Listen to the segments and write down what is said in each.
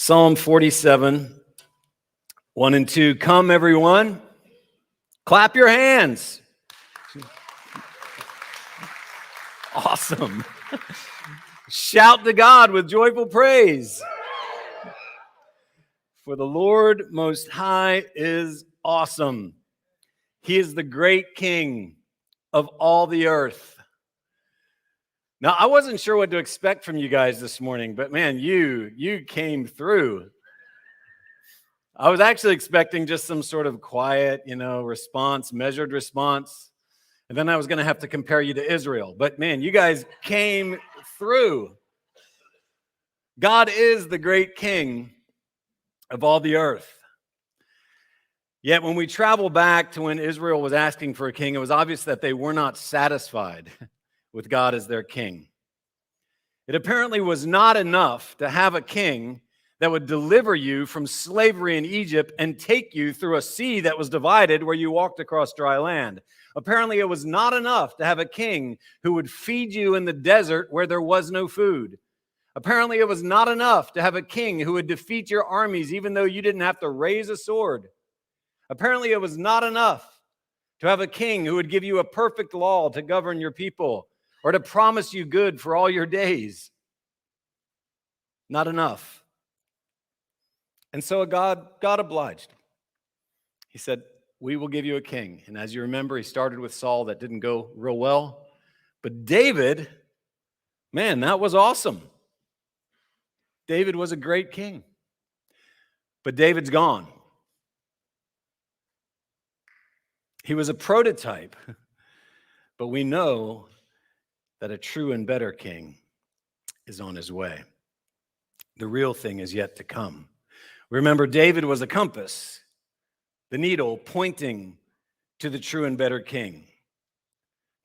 Psalm 47, 1 and 2. Come, everyone. Clap your hands. Awesome. Shout to God with joyful praise. For the Lord Most High is awesome. He is the great King of all the earth. Now, I wasn't sure what to expect from you guys this morning, but man, you came through. I was actually expecting just some sort of quiet, response, measured response. And then I was going to have to compare you to Israel. But man, you guys came through. God is the great King of all the earth. Yet when we travel back to when Israel was asking for a king, it was obvious that they were not satisfied with God as their king. It apparently was not enough to have a king that would deliver you from slavery in Egypt and take you through a sea that was divided where you walked across dry land. Apparently, it was not enough to have a king who would feed you in the desert where there was no food. Apparently, it was not enough to have a king who would defeat your armies even though you didn't have to raise a sword. Apparently, it was not enough to have a king who would give you a perfect law to govern your people or to promise you good for all your days. Not enough. And so God obliged. He said, we will give you a king. And as you remember, he started with Saul. That didn't go real well. But David, man, that was awesome. David was a great king. But David's gone. He was a prototype. But we know that a true and better king is on his way. The real thing is yet to come. Remember, David was a compass, the needle pointing to the true and better king,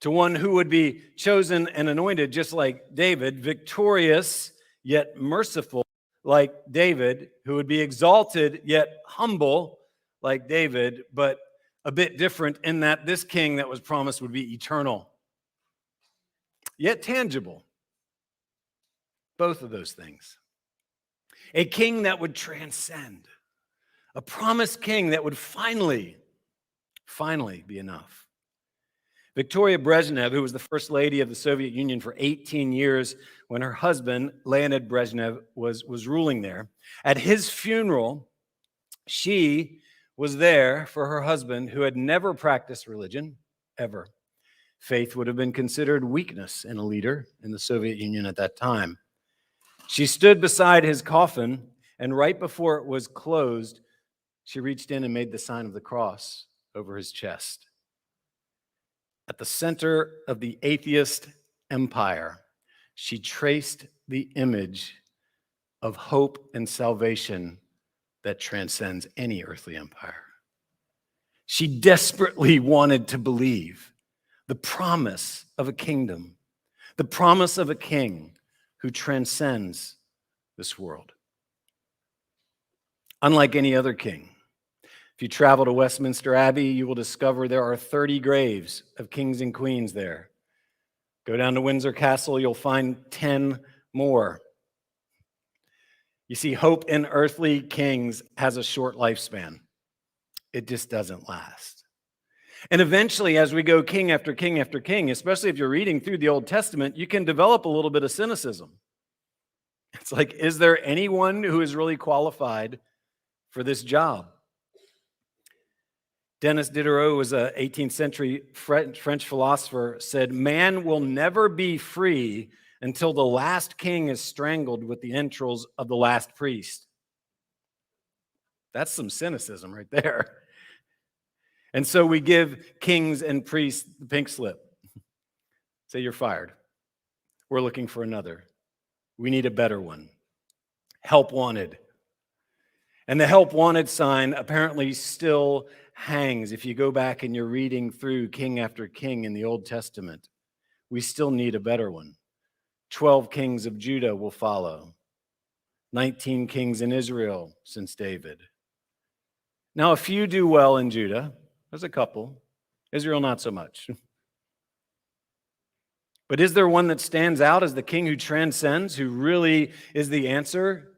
to one who would be chosen and anointed just like David, victorious yet merciful like David, who would be exalted yet humble like David, but a bit different in that this king that was promised would be eternal, yet tangible. Both of those things. A king that would transcend. A promised king that would finally be enough. Victoria Brezhnev, who was the first lady of the Soviet Union for 18 years when her husband, Leonid Brezhnev, was ruling there. At his funeral, she was there for her husband, who had never practiced religion, ever. Faith would have been considered weakness in a leader in the Soviet Union at that time. She stood beside his coffin, and right before it was closed, she reached in and made the sign of the cross over his chest. At the center of the atheist empire, she traced the image of hope and salvation that transcends any earthly empire. She desperately wanted to believe the promise of a kingdom, the promise of a king who transcends this world. Unlike any other king, if you travel to Westminster Abbey, you will discover there are 30 graves of kings and queens there. Go down to Windsor Castle, you'll find 10 more. You see, hope in earthly kings has a short lifespan. It just doesn't last. And eventually, as we go king after king after king, especially if you're reading through the Old Testament, you can develop a little bit of cynicism. It's like, is there anyone who is really qualified for this job? Denis Diderot was an 18th century French philosopher, said, man will never be free until the last king is strangled with the entrails of the last priest. That's some cynicism right there. And so we give kings and priests the pink slip. Say, you're fired. We're looking for another. We need a better one. Help wanted. And the help wanted sign apparently still hangs. If you go back and you're reading through king after king in the Old Testament, we still need a better one. 12 kings of Judah will follow. 19 kings in Israel since David. Now, a few do well in Judah. There's a couple. Israel, not so much. But is there one that stands out as the king who transcends, who really is the answer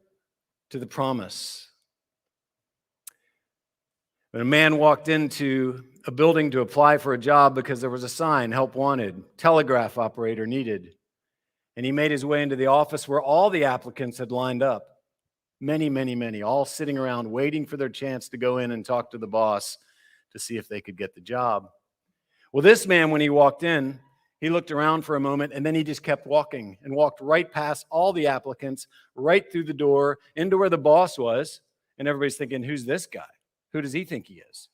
to the promise. When a man walked into a building to apply for a job because there was a sign, help wanted, telegraph operator needed, and he made his way into the office where all the applicants had lined up, many, all sitting around waiting for their chance to go in and talk to the boss to see if they could get the job. Well, this man, when he walked in, he looked around for a moment, and then he just kept walking and walked right past all the applicants, right through the door, into where the boss was, and everybody's thinking, who's this guy? Who does he think he is?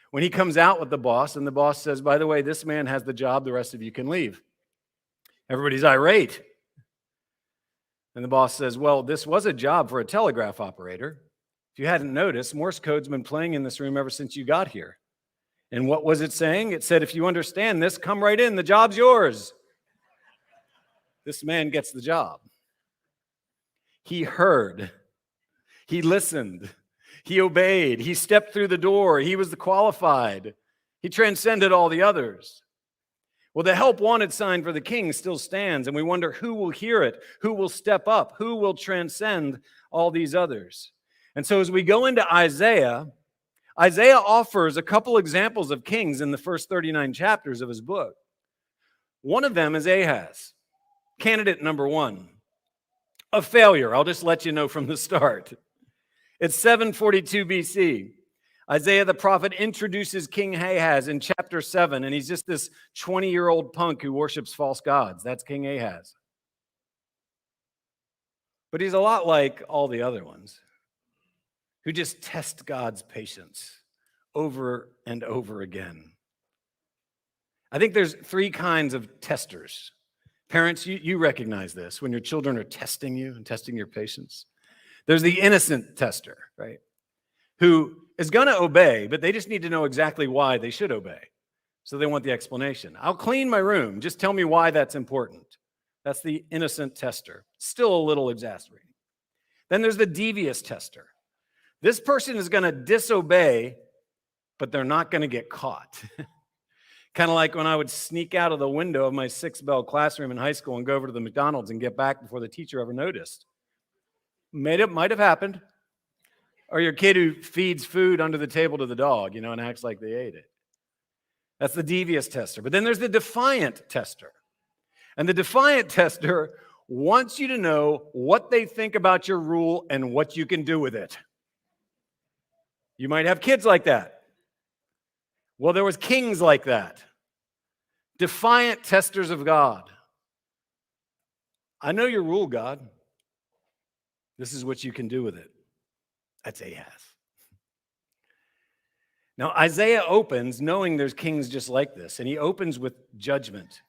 When he comes out with the boss, and the boss says, by the way, this man has the job, the rest of you can leave. Everybody's irate. And the boss says, well, this was a job for a telegraph operator. If you hadn't noticed, Morse code's been playing in this room ever since you got here. And what was it saying? It said, if you understand this, come right in. The job's yours. This man gets the job. He heard. He listened. He obeyed. He stepped through the door. He was the qualified. He transcended all the others. Well, the help wanted sign for the king still stands, and we wonder who will hear it, who will step up, who will transcend all these others. And so as we go into Isaiah offers a couple examples of kings in the first 39 chapters of his book. One of them is Ahaz, candidate number one, a failure. I'll just let you know from the start. It's 742 BC. Isaiah the prophet introduces King Ahaz in chapter 7, and he's just this 20-year-old punk who worships false gods. That's King Ahaz. But he's a lot like all the other ones who just test God's patience over and over again. I think there's three kinds of testers. Parents, you recognize this when your children are testing you and testing your patience. There's the innocent tester, right? Who is going to obey, but they just need to know exactly why they should obey. So they want the explanation. I'll clean my room. Just tell me why that's important. That's the innocent tester. Still a little exasperating. Then there's the devious tester. This person is going to disobey, but they're not going to get caught. Kind of like when I would sneak out of the window of my 6-bell classroom in high school and go over to the McDonald's and get back before the teacher ever noticed. Might have happened. Or your kid who feeds food under the table to the dog, and acts like they ate it. That's the devious tester. But then there's the defiant tester. And the defiant tester wants you to know what they think about your rule and what you can do with it. You might have kids like that. Well, there was kings like that. Defiant testers of God. I know your rule, God. This is what you can do with it. That's Ahaz. Now, Isaiah opens knowing there's kings just like this, and he opens with judgment.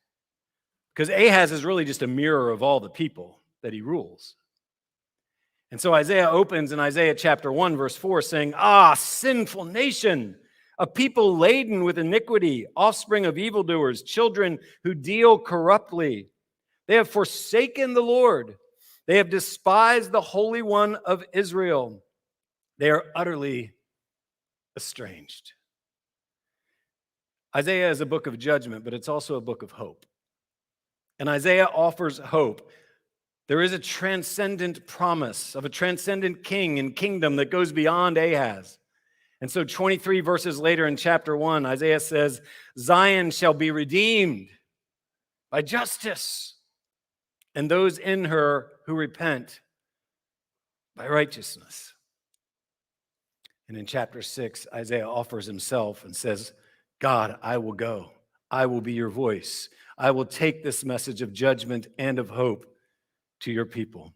Because Ahaz is really just a mirror of all the people that he rules. And so Isaiah opens in Isaiah chapter 1, verse 4, saying, sinful nation, a people laden with iniquity, offspring of evildoers, children who deal corruptly. They have forsaken the Lord. They have despised the Holy One of Israel. They are utterly estranged. Isaiah is a book of judgment, but it's also a book of hope. And Isaiah offers hope. There is a transcendent promise of a transcendent king and kingdom that goes beyond Ahaz. And so 23 verses later in chapter 1, Isaiah says, Zion shall be redeemed by justice, and those in her who repent by righteousness. And in chapter 6, Isaiah offers himself and says, God, I will go. I will be your voice. I will take this message of judgment and of hope to your people.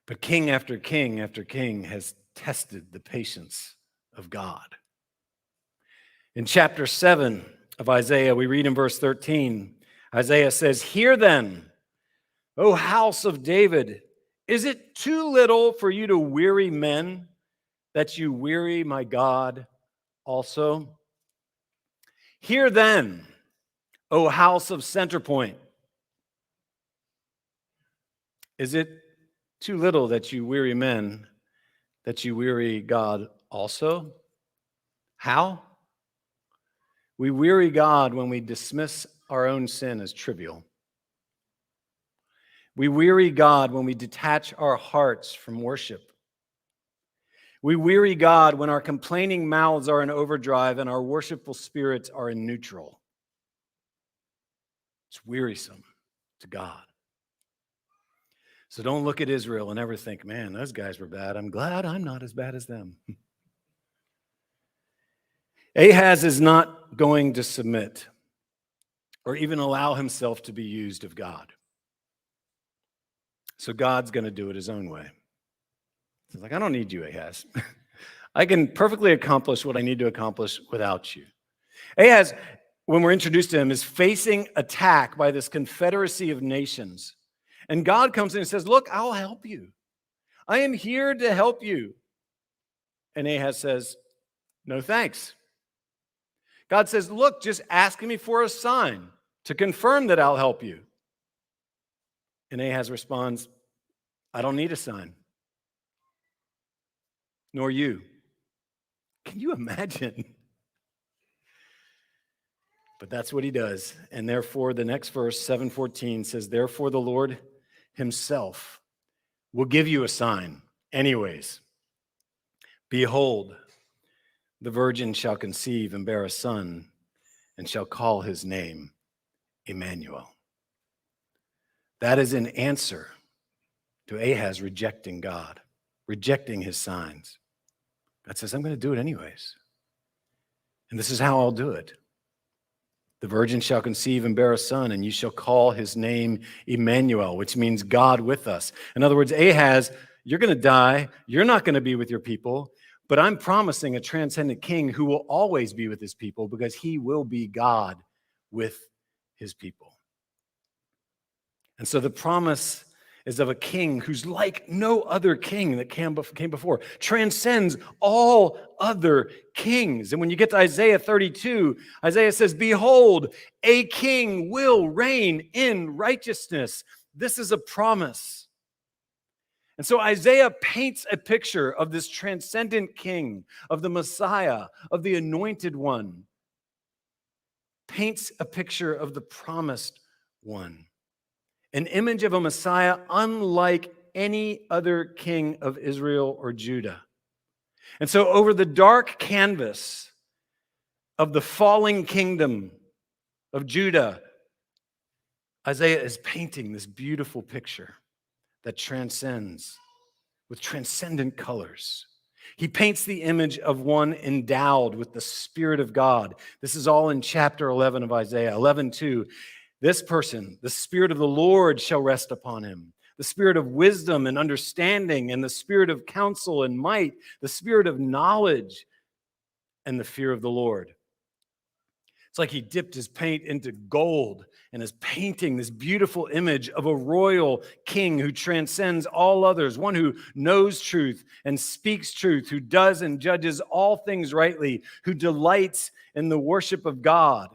But king after king after king has tested the patience of God. In chapter 7 of Isaiah, we read in verse 13, Isaiah says, Hear then, O house of David, is it too little for you to weary men, that you weary my God also? Hear then, O house of Centerpoint, is it too little that you weary men, that you weary God also? How? We weary God when we dismiss our own sin as trivial. We weary God when we detach our hearts from worship. We weary God when our complaining mouths are in overdrive and our worshipful spirits are in neutral. It's wearisome to God. So don't look at Israel and ever think, man, those guys were bad. I'm glad I'm not as bad as them. Ahaz is not going to submit or even allow himself to be used of God. So God's going to do it his own way. He's like, I don't need you, Ahaz. I can perfectly accomplish what I need to accomplish without you. Ahaz, when we're introduced to him, is facing attack by this confederacy of nations. And God comes in and says, look, I'll help you. I am here to help you. And Ahaz says, no thanks. God says, look, just ask me for a sign to confirm that I'll help you. And Ahaz responds, I don't need a sign. Nor you. Can you imagine? But that's what he does. And therefore, the next verse, 7:14, says, therefore the Lord himself will give you a sign anyways. Behold, the virgin shall conceive and bear a son, and shall call his name Emmanuel. That is an answer to Ahaz rejecting God, rejecting his signs. God says, I'm going to do it anyways. And this is how I'll do it. The virgin shall conceive and bear a son, and you shall call his name Emmanuel, which means God with us. In other words, Ahaz, you're going to die. You're not going to be with your people, but I'm promising a transcendent king who will always be with his people because he will be God with his people. And so the promise is of a king who's like no other king that came before, transcends all other kings. And when you get to Isaiah 32, Isaiah says, behold, a king will reign in righteousness. This is a promise. And so Isaiah paints a picture of this transcendent king, of the Messiah, of the anointed one, paints a picture of the promised one. An image of a Messiah unlike any other king of Israel or Judah. And so over the dark canvas of the falling kingdom of Judah, Isaiah is painting this beautiful picture that transcends with transcendent colors. He paints the image of one endowed with the Spirit of God. This is all in chapter 11 of Isaiah, 11:2. This person, the Spirit of the Lord shall rest upon him, the Spirit of wisdom and understanding, and the Spirit of counsel and might, the Spirit of knowledge and the fear of the Lord. It's like he dipped his paint into gold and is painting this beautiful image of a royal king who transcends all others, one who knows truth and speaks truth, who does and judges all things rightly, who delights in the worship of God.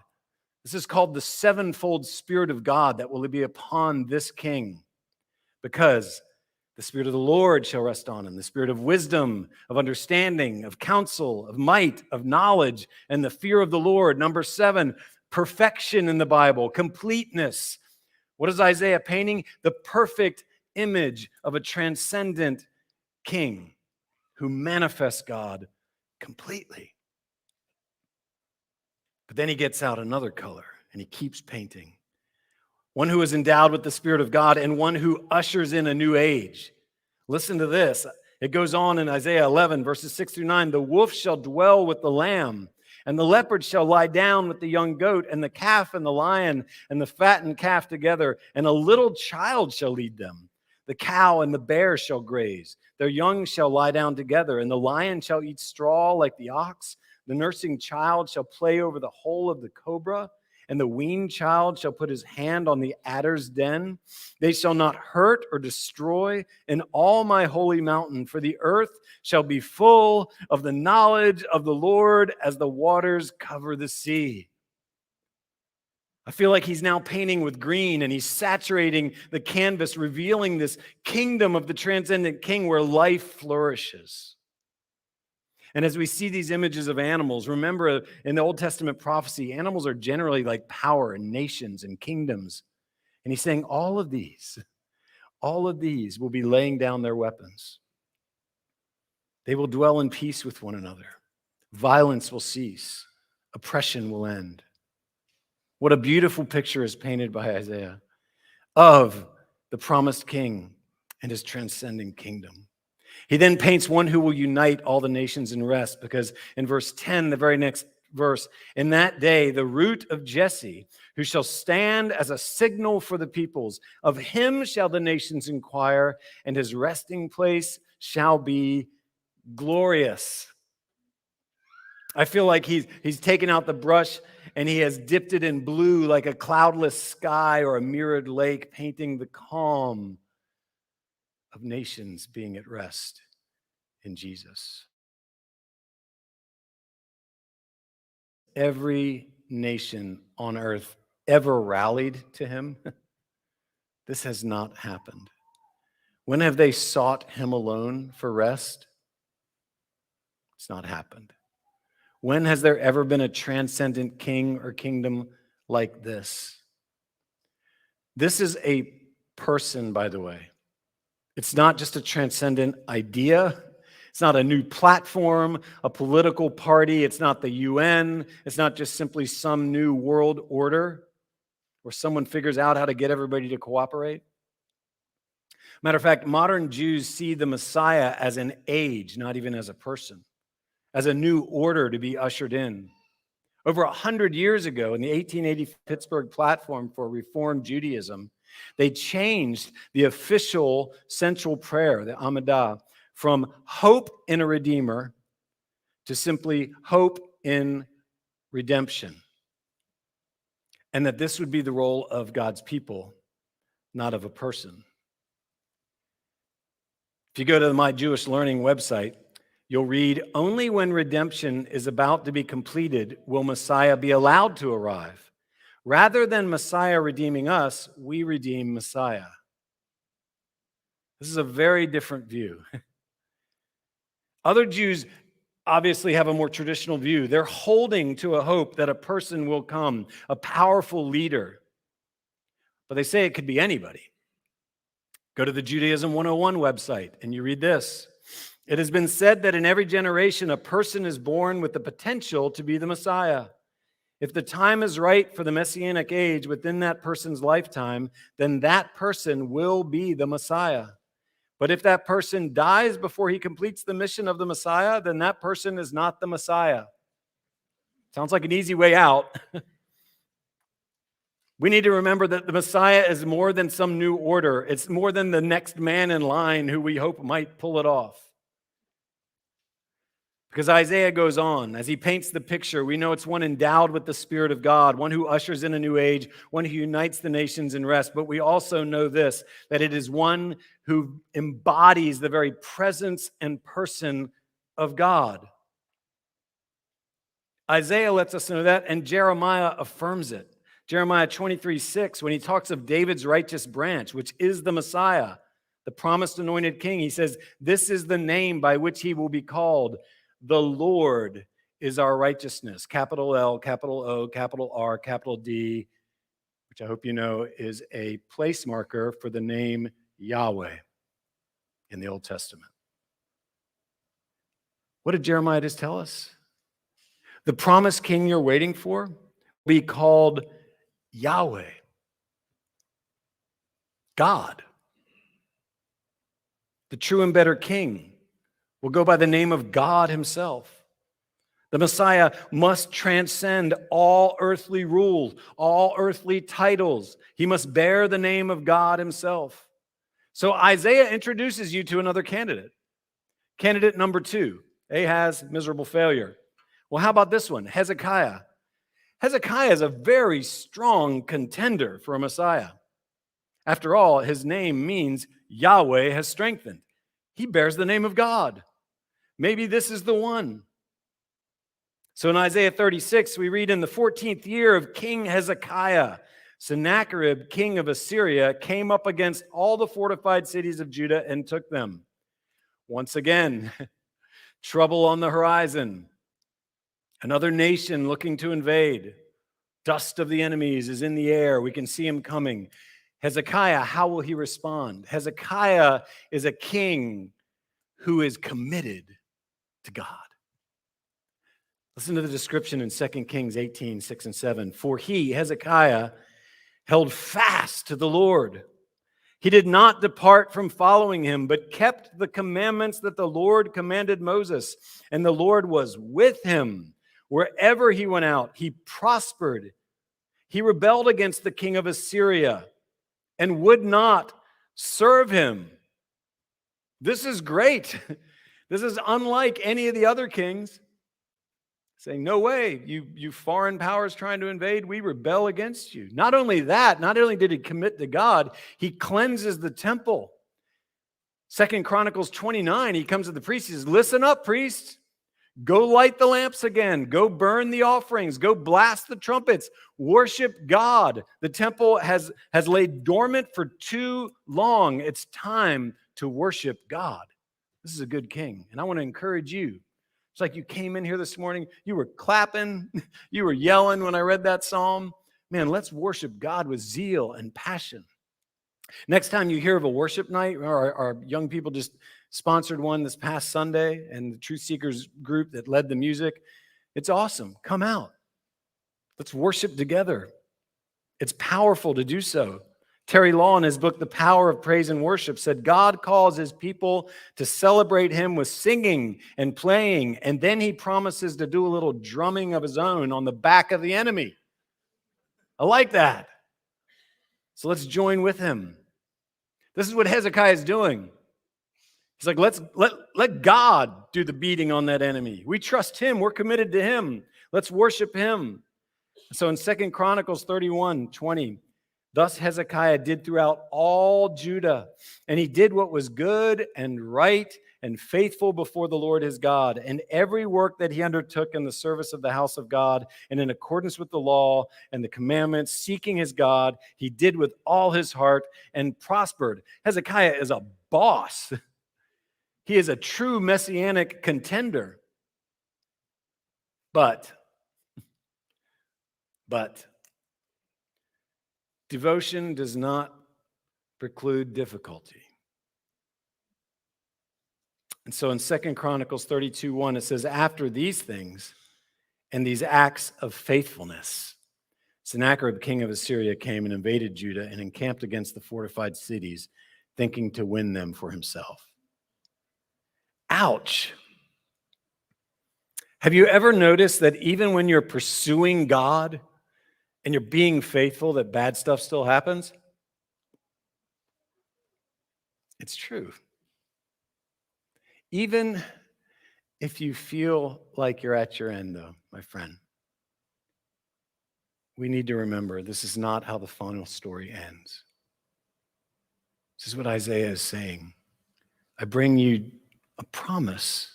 This is called the sevenfold Spirit of God that will be upon this king, because the Spirit of the Lord shall rest on him, the Spirit of wisdom, of understanding, of counsel, of might, of knowledge, and the fear of the Lord. Number 7, perfection in the Bible, completeness. What is Isaiah painting? The perfect image of a transcendent king who manifests God completely. But then he gets out another color and he keeps painting. One who is endowed with the Spirit of God and one who ushers in a new age. Listen to this. It goes on in Isaiah 11, verses 6-9. The wolf shall dwell with the lamb, and the leopard shall lie down with the young goat, and the calf and the lion and the fattened calf together, and a little child shall lead them. The cow and the bear shall graze. Their young shall lie down together, and the lion shall eat straw like the ox. The nursing child shall play over the hole of the cobra, and the weaned child shall put his hand on the adder's den. They shall not hurt or destroy in all my holy mountain, for the earth shall be full of the knowledge of the Lord as the waters cover the sea. I feel like he's now painting with green and he's saturating the canvas, revealing this kingdom of the transcendent king where life flourishes. And as we see these images of animals, remember in the Old Testament prophecy, animals are generally like power and nations and kingdoms. And he's saying all of these All of these will be laying down their weapons. They will dwell in peace with one another. Violence will cease. Oppression will end. What a beautiful picture is painted by Isaiah of the promised king and his transcending kingdom. He then paints one who will unite all the nations in rest, because in verse 10, the very next verse, in that day, the root of Jesse, who shall stand as a signal for the peoples, of him shall the nations inquire, and his resting place shall be glorious. I feel like he's taken out the brush and he has dipped it in blue like a cloudless sky or a mirrored lake, painting the calm of nations being at rest in Jesus. Every nation on earth ever rallied to him? This has not happened. When have they sought him alone for rest? It's not happened. When has there ever been a transcendent king or kingdom like this? This is a person, by the way. It's not just a transcendent idea. It's not a new platform, a political party. It's not the UN. It's not just simply some new world order where someone figures out how to get everybody to cooperate. Matter of fact, modern Jews see the Messiah as an age, not even as a person, as a new order to be ushered in. Over 100 years ago, in the 1880 Pittsburgh Platform for Reformed Judaism, they changed the official central prayer, the Amidah, from hope in a Redeemer to simply hope in redemption. And that this would be the role of God's people, not of a person. If you go to the My Jewish Learning website, you'll read, only when redemption is about to be completed will Messiah be allowed to arrive. Rather than Messiah redeeming us, we redeem Messiah. This is a very different view. Other Jews obviously have a more traditional view. They're holding to a hope that a person will come, a powerful leader. But they say it could be anybody. Go to the Judaism 101 website and you read this. It has been said that in every generation, a person is born with the potential to be the Messiah. If the time is right for the Messianic age within that person's lifetime, then that person will be the Messiah. But if that person dies before he completes the mission of the Messiah, then that person is not the Messiah. Sounds like an easy way out. We need to remember that the Messiah is more than some new order. It's more than the next man in line who we hope might pull it off. Because Isaiah goes on, as he paints the picture, we know it's one endowed with the Spirit of God, one who ushers in a new age, one who unites the nations in rest. But we also know this, that it is one who embodies the very presence and person of God. Isaiah lets us know that, and Jeremiah affirms it. Jeremiah 23:6, when he talks of David's righteous branch, which is the Messiah, the promised anointed king, he says, this is the name by which he will be called. The Lord is our righteousness. Capital L, capital O, capital R, capital D, which I hope you know is a place marker for the name Yahweh in the Old Testament. What did Jeremiah just tell us? The promised king you're waiting for will be called Yahweh, God. The true and better king will go by the name of God himself. The Messiah must transcend all earthly rules, all earthly titles. He must bear the name of God himself. So Isaiah introduces you to another candidate. Candidate number 2, Ahaz, miserable failure. Well, how about this one? Hezekiah. Hezekiah is a very strong contender for a Messiah. After all, his name means Yahweh has strengthened. He bears the name of God. Maybe this is the one. So in Isaiah 36, we read, in the 14th year of King Hezekiah, Sennacherib, king of Assyria, came up against all the fortified cities of Judah and took them. Once again, trouble on the horizon. Another nation looking to invade. Dust of the enemies is in the air. We can see him coming. Hezekiah, how will he respond? Hezekiah is a king who is committed to God. Listen to the description in 2 Kings 18, 6 and 7. For he, Hezekiah, held fast to the Lord. He did not depart from following him, but kept the commandments that the Lord commanded Moses. And the Lord was with him. Wherever he went out, he prospered. He rebelled against the king of Assyria and would not serve him. This is great. This is unlike any of the other kings. Saying, no way, you foreign powers trying to invade, we rebel against you. Not only that, not only did he commit to God, he cleanses the temple. 2 Chronicles 29, he comes to the priest, he says, listen up, priests. Go light the lamps again. Go burn the offerings. Go blast the trumpets. Worship God. The temple has laid dormant for too long. It's time to worship God. This is a good king, and I want to encourage you. It's like you came in here this morning, you were clapping, you were yelling when I read that psalm. Man, let's worship God with zeal and passion. Next time you hear of a worship night, our young people just sponsored one this past Sunday, and the Truth Seekers group that led the music. It's awesome. Come out. Let's worship together. It's powerful to do so. Terry Law, in his book, The Power of Praise and Worship, said, God calls his people to celebrate him with singing and playing, and then he promises to do a little drumming of his own on the back of the enemy. I like that. So let's join with him. This is what Hezekiah is doing. He's like, let God do the beating on that enemy. We trust him. We're committed to him. Let's worship him. So in 2 Chronicles 31, 20, thus Hezekiah did throughout all Judah, and he did what was good and right and faithful before the Lord his God. And every work that he undertook in the service of the house of God, and in accordance with the law and the commandments, seeking his God, he did with all his heart and prospered. Hezekiah is a boss. He is a true messianic contender. But devotion does not preclude difficulty. And so in 2 Chronicles 32:1, it says, after these things and these acts of faithfulness, Sennacherib, king of Assyria, came and invaded Judah and encamped against the fortified cities, thinking to win them for himself. Ouch. Have you ever noticed that even when you're pursuing God and you're being faithful, that bad stuff still happens? It's true. Even if you feel like you're at your end, though, my friend, we need to remember this is not how the final story ends. This is what Isaiah is saying. I bring you a promise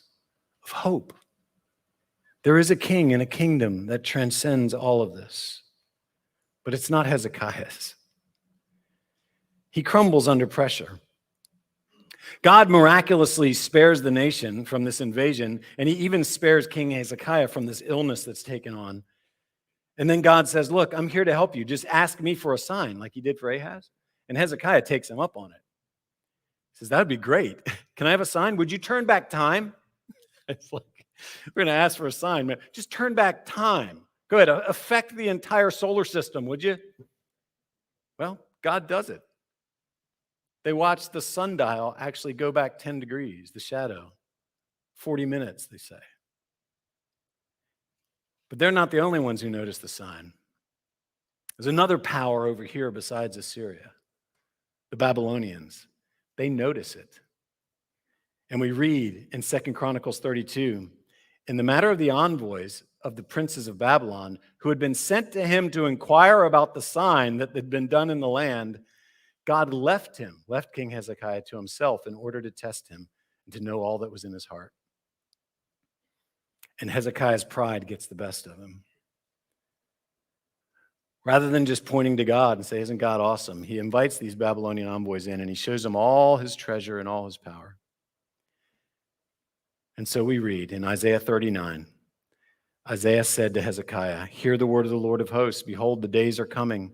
of hope. There is a king and a kingdom that transcends all of this, but it's not Hezekiah's. He crumbles under pressure. God miraculously spares the nation from this invasion, and he even spares King Hezekiah from this illness that's taken on. And then God says, look, I'm here to help you. Just ask me for a sign like he did for Ahaz. And Hezekiah takes him up on it. He says, that would be great. Can I have a sign? Would you turn back time? It's like, we're going to ask for a sign, man. Just turn back time. Go ahead, affect the entire solar system, would you? Well, God does it. They watch the sundial actually go back 10 degrees, the shadow. 40 minutes, they say. But they're not the only ones who notice the sign. There's another power over here besides Assyria, the Babylonians. They notice it. And we read in 2 Chronicles 32, in the matter of the envoys of the princes of Babylon, who had been sent to him to inquire about the sign that had been done in the land, God left King Hezekiah to himself in order to test him and to know all that was in his heart. And Hezekiah's pride gets the best of him. Rather than just pointing to God and say, isn't God awesome? He invites these Babylonian envoys in and he shows them all his treasure and all his power. And so we read in Isaiah 39, Isaiah said to Hezekiah, hear the word of the Lord of hosts. Behold, the days are coming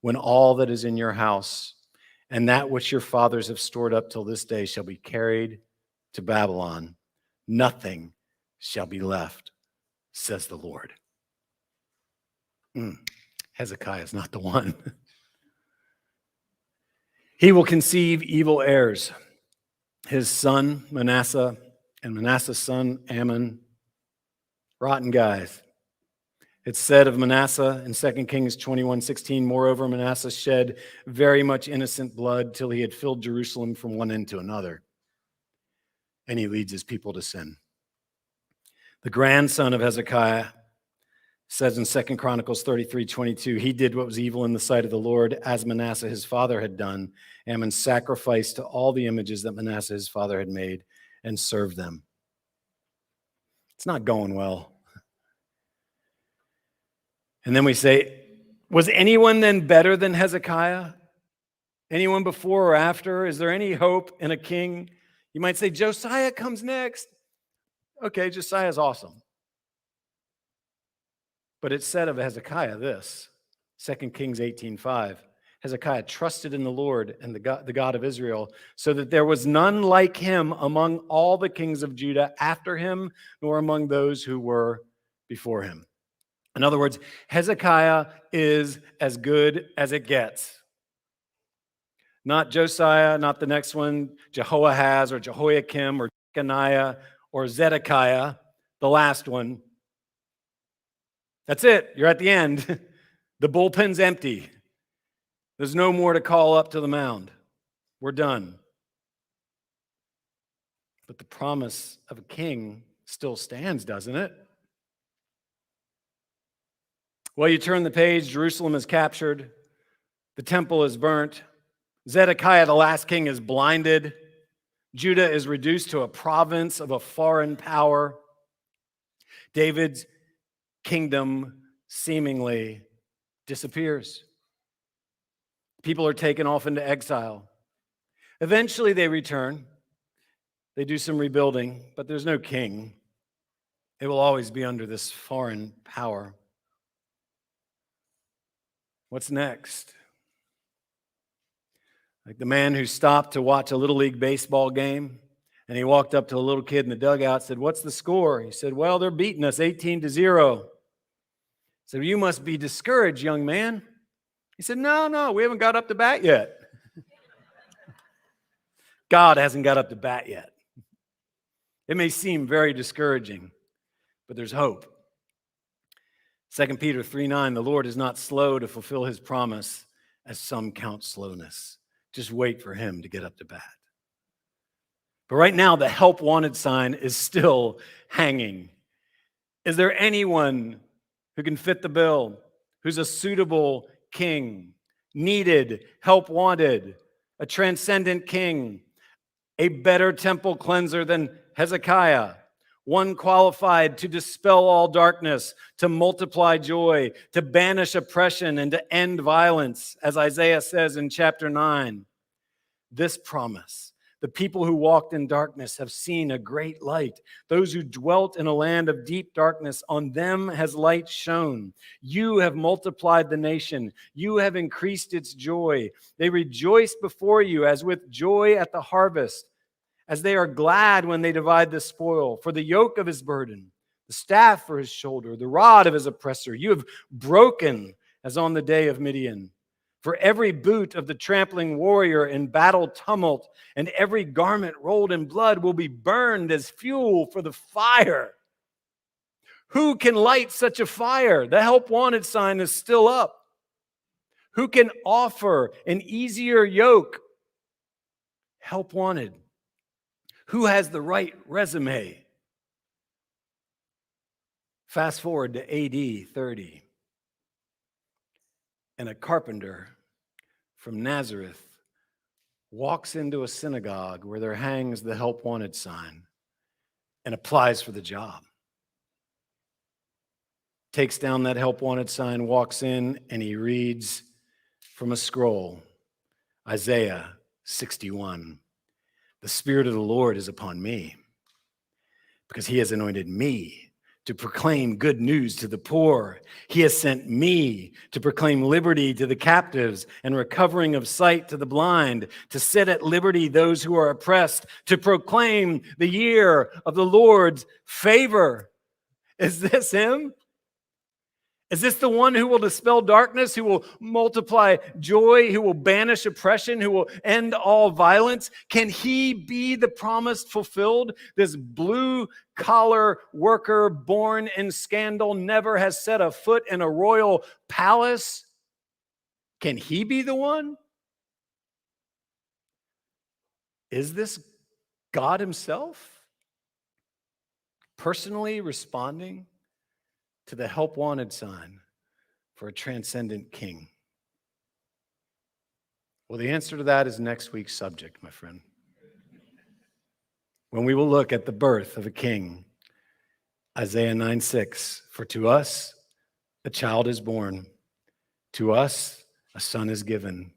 when all that is in your house and that which your fathers have stored up till this day shall be carried to Babylon. Nothing shall be left, says the Lord. Hezekiah is not the one. He will conceive evil heirs. His son Manasseh and Manasseh's son Ammon, rotten guys. It's said of Manasseh in 2 Kings 21:16, moreover, Manasseh shed very much innocent blood till he had filled Jerusalem from one end to another. And he leads his people to sin. The grandson of Hezekiah says in 2 Chronicles 33:22, he did what was evil in the sight of the Lord, as Manasseh his father had done. Ammon sacrificed to all the images that Manasseh his father had made and served them. It's not going well. And then we say, was anyone then better than Hezekiah? Anyone before or after? Is there any hope in a king? You might say, Josiah comes next. Okay, Josiah's awesome. But it said of Hezekiah this, 2 Kings 18:5, Hezekiah trusted in the Lord and the God of Israel, so that there was none like him among all the kings of Judah after him, nor among those who were before him. In other words, Hezekiah is as good as it gets. Not Josiah, not the next one, Jehoahaz or Jehoiakim or Jeconiah or Zedekiah, the last one. That's it. You're at the end. The bullpen's empty. There's no more to call up to the mound. We're done. But the promise of a king still stands, doesn't it? Well, you turn the page, Jerusalem is captured, the temple is burnt, Zedekiah, the last king, is blinded, Judah is reduced to a province of a foreign power, David's kingdom seemingly disappears. People are taken off into exile. Eventually they return, they do some rebuilding, but there's no king. It will always be under this foreign power. What's next? Like the man who stopped to watch a Little League baseball game, and he walked up to a little kid in the dugout, said, "What's the score?" He said, "Well, they're beating us 18-0. He said, "You must be discouraged, young man." He said, No, we haven't got up to bat yet." God hasn't got up to bat yet. It may seem very discouraging, but there's hope. 2 Peter 3:9, the Lord is not slow to fulfill his promise, as some count slowness. Just wait for him to get up to bat. But right now, the help wanted sign is still hanging. Is there anyone who can fit the bill, who's a suitable king, needed, help wanted, a transcendent king, a better temple cleanser than Hezekiah, one qualified to dispel all darkness, to multiply joy, to banish oppression, and to end violence, as Isaiah says in chapter 9. This promise, the people who walked in darkness have seen a great light. Those who dwelt in a land of deep darkness, on them has light shone. You have multiplied the nation. You have increased its joy. They rejoice before you as with joy at the harvest, as they are glad when they divide the spoil. For the yoke of his burden, the staff for his shoulder, the rod of his oppressor, you have broken as on the day of Midian. For every boot of the trampling warrior in battle tumult and every garment rolled in blood will be burned as fuel for the fire. Who can light such a fire? The help wanted sign is still up. Who can offer an easier yoke? Help wanted. Who has the right resume? Fast forward to AD 30. And a carpenter from Nazareth walks into a synagogue where there hangs the help wanted sign and applies for the job. Takes down that help wanted sign, walks in, and he reads from a scroll, Isaiah 61. The Spirit of the Lord is upon me, because he has anointed me to proclaim good news to the poor. He has sent me to proclaim liberty to the captives and recovering of sight to the blind, to set at liberty those who are oppressed, to proclaim the year of the Lord's favor. Is this him? Is this the one who will dispel darkness, who will multiply joy, who will banish oppression, who will end all violence? Can he be the promise fulfilled? This blue-collar worker born in scandal never has set a foot in a royal palace. Can he be the one? Is this God himself personally responding to the help wanted sign for a transcendent king? Well, the answer to that is next week's subject, my friend, when we will look at the birth of a king. Isaiah 9:6, for to us a child is born, to us a son is given,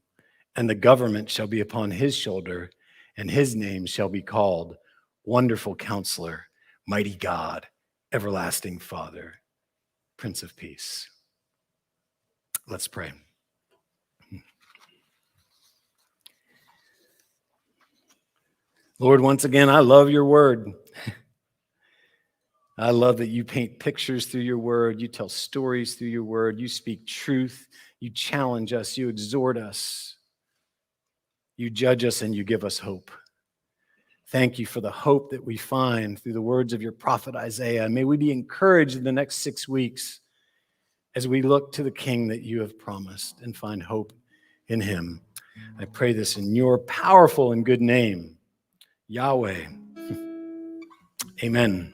and the government shall be upon his shoulder, and his name shall be called Wonderful Counselor, Mighty God, Everlasting Father, Prince of Peace. Let's pray. Lord, once again, I love your word. I love that you paint pictures through your word. You tell stories through your word. You speak truth. You challenge us. You exhort us. You judge us and you give us hope. Thank you for the hope that we find through the words of your prophet Isaiah. May we be encouraged in the next 6 weeks as we look to the King that you have promised and find hope in him. I pray this in your powerful and good name, Yahweh. Amen.